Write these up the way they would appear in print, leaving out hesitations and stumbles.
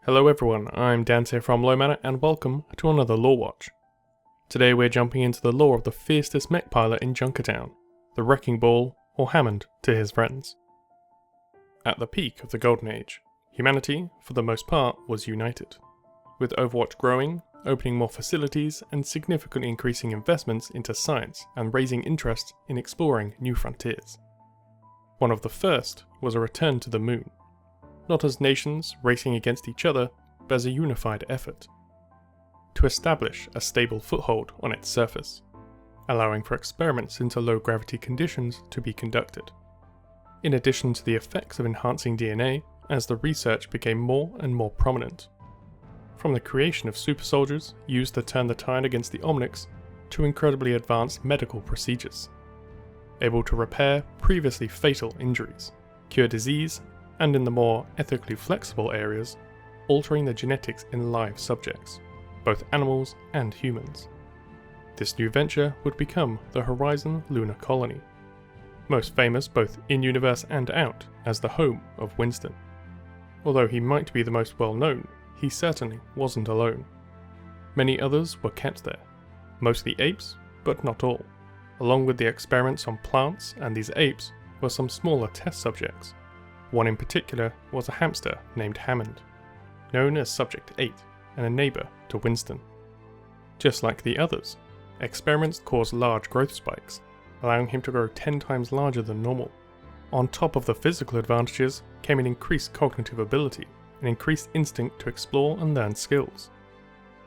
Hello everyone, I'm Dante from Low Manor and welcome to another Lorewatch. Today we're jumping into the lore of the fiercest mech pilot in JunkerTown, the Wrecking Ball, or Hammond to his friends. At the peak of the Golden Age, humanity, for the most part, was united. With Overwatch growing, opening more facilities and significantly increasing investments into science and raising interest in exploring new frontiers. One of the first was a return to the moon. Not as nations racing against each other, but as a unified effort. To establish a stable foothold on its surface, allowing for experiments into low gravity conditions to be conducted. In addition to the effects of enhancing DNA, as the research became more and more prominent. From the creation of super soldiers used to turn the tide against the Omnics, to incredibly advanced medical procedures. Able to repair previously fatal injuries, cure disease, and in the more ethically flexible areas, altering the genetics in live subjects, both animals and humans. This new venture would become the Horizon Lunar Colony, most famous both in-universe and out as the home of Winston. Although he might be the most well-known, he certainly wasn't alone. Many others were kept there, mostly apes, but not all. Along with the experiments on plants and these apes were some smaller test subjects. One in particular was a hamster named Hammond, known as Subject 8 and a neighbour to Winston. Just like the others, experiments caused large growth spikes, allowing him to grow 10 times larger than normal. On top of the physical advantages came an increased cognitive ability, an increased instinct to explore and learn skills.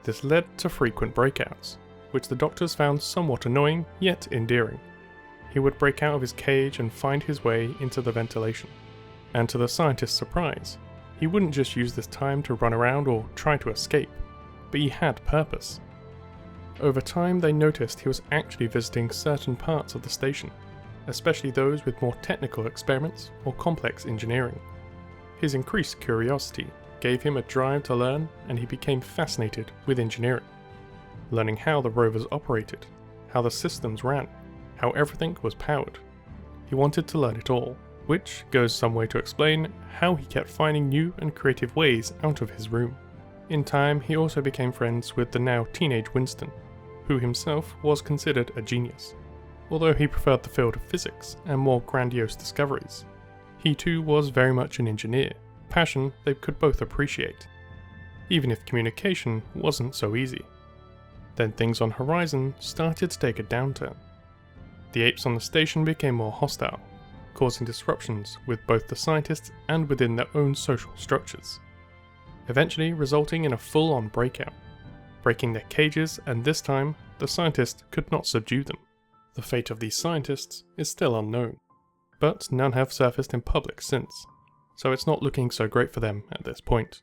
This led to frequent breakouts, which the doctors found somewhat annoying yet endearing. He would break out of his cage and find his way into the ventilation. And to the scientist's surprise, he wouldn't just use this time to run around or try to escape, but he had purpose. Over time they noticed he was actually visiting certain parts of the station, especially those with more technical experiments or complex engineering. His increased curiosity gave him a drive to learn, and he became fascinated with engineering. Learning how the rovers operated, how the systems ran, how everything was powered. He wanted to learn it all, which goes some way to explain how he kept finding new and creative ways out of his room. In time, he also became friends with the now teenage Winston, who himself was considered a genius. Although he preferred the field of physics and more grandiose discoveries, he too was very much an engineer, passion they could both appreciate, even if communication wasn't so easy. Then things on Horizon started to take a downturn. The apes on the station became more hostile, causing disruptions with both the scientists and within their own social structures, eventually resulting in a full-on breakout, breaking their cages, and this time the scientists could not subdue them. The fate of these scientists is still unknown, but none have surfaced in public since, so it's not looking so great for them at this point,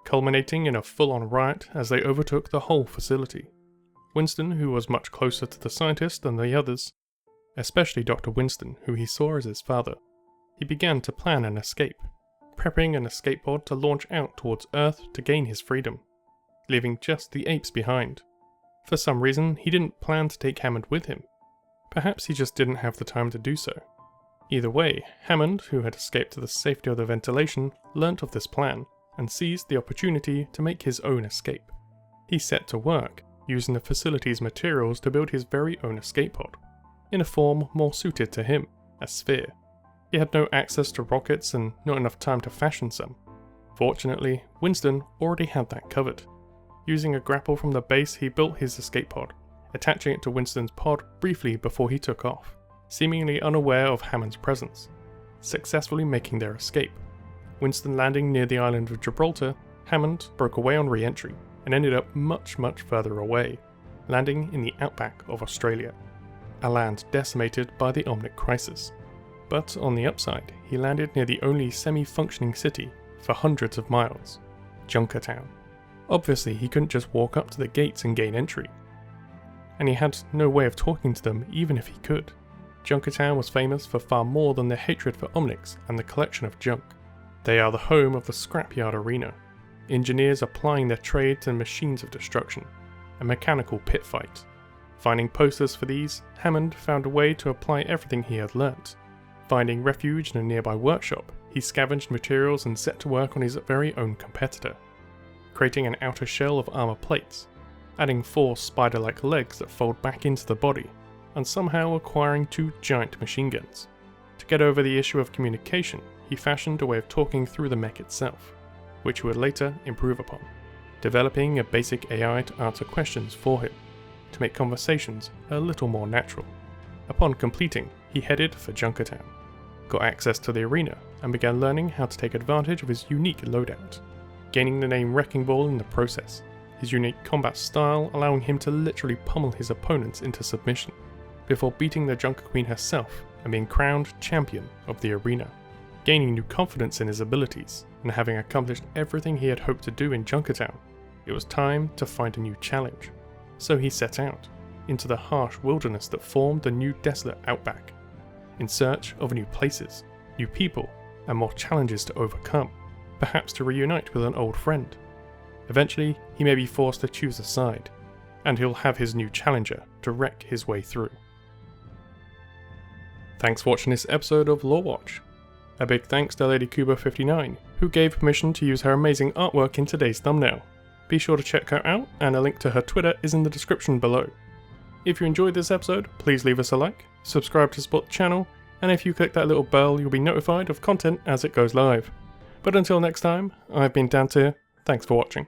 culminating in a full-on riot as they overtook the whole facility. Winston, who was much closer to the scientist than the others, especially Dr. Winston, who he saw as his father, he began to plan an escape, prepping an escape pod to launch out towards Earth to gain his freedom, leaving just the apes behind. For some reason, he didn't plan to take Hammond with him. Perhaps he just didn't have the time to do so. Either way, Hammond, who had escaped to the safety of the ventilation, learnt of this plan and seized the opportunity to make his own escape. He set to work, using the facility's materials to build his very own escape pod, in a form more suited to him, a sphere. He had no access to rockets and not enough time to fashion some. Fortunately, Winston already had that covered. Using a grapple from the base, he built his escape pod, attaching it to Winston's pod briefly before he took off, seemingly unaware of Hammond's presence, successfully making their escape. Winston landing near the island of Gibraltar, Hammond broke away on re-entry and ended up much further away, landing in the outback of Australia, a land decimated by the Omnic crisis. But on the upside, he landed near the only semi-functioning city for hundreds of miles, JunkerTown. Obviously, he couldn't just walk up to the gates and gain entry, and he had no way of talking to them even if he could. JunkerTown was famous for far more than their hatred for Omnics and the collection of junk. They are the home of the scrapyard arena, engineers applying their trades and machines of destruction, a mechanical pit fight. Finding posters for these, Hammond found a way to apply everything he had learnt. Finding refuge in a nearby workshop, he scavenged materials and set to work on his very own competitor. creating an outer shell of armor plates, adding 4 spider-like legs that fold back into the body, and somehow acquiring 2 giant machine guns. To get over the issue of communication, he fashioned a way of talking through the mech itself, which he would later improve upon, developing a basic AI to answer questions for him, to make conversations a little more natural. Upon completing, he headed for JunkerTown, got access to the arena, and began learning how to take advantage of his unique loadout, gaining the name Wrecking Ball in the process, his unique combat style allowing him to literally pummel his opponents into submission, before beating the Junker Queen herself and being crowned champion of the arena, gaining new confidence in his abilities, and having accomplished everything he had hoped to do in JunkerTown. It was time to find a new challenge, so he set out into the harsh wilderness that formed the new desolate outback, in search of new places, new people, and more challenges to overcome, perhaps to reunite with an old friend. Eventually, he may be forced to choose a side, and he'll have his new challenger to wreck his way through. Thanks for watching this episode of Lorewatch. A big thanks to LadyCuba59, who gave permission to use her amazing artwork in today's thumbnail. Be sure to check her out, and a link to her Twitter is in the description below. If you enjoyed this episode, please leave us a like, subscribe to support the channel, and if you click that little bell, you'll be notified of content as it goes live. But until next time, I've been Dante, thanks for watching.